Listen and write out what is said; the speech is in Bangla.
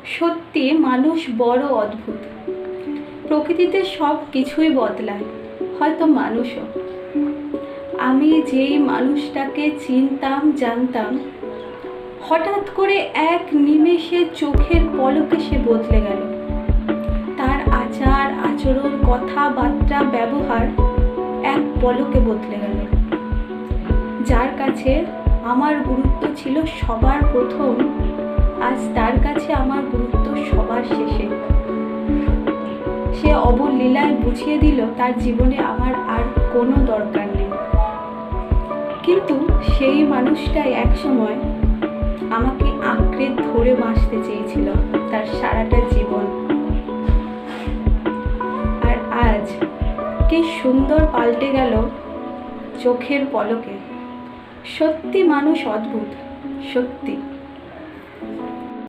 সত্যি মানুষ বড় অদ্ভুত। প্রকৃতিতে সব কিছুই বদলায়, হয়তো মানুষও। আমি যেই মানুষটাকে চিনতাম জানতাম, হঠাৎ করে এক নিমেষে চোখের পলকে সে বদলে গেল। তার আচার আচরণ কথাবার্তা ব্যবহার এক পলকে বদলে গেল। যার কাছে আমার গুরুত্ব ছিল সবার প্রথম, আজ তার কাছে আমার গুরুত্ব সবার শেষে। সে অবলীলায় বুঝিয়ে দিল তার জীবনে আমার আর কোনো দরকার নেই। কিন্তু সেই মানুষটাই একসময় আমাকে আঁকড়ে ধরে বাঁচতে চেয়েছিল তার সারাটা জীবন। আর আজ কি সুন্দর পাল্টে গেল চোখের পলকে। সত্যি মানুষ অদ্ভুত, সত্যি।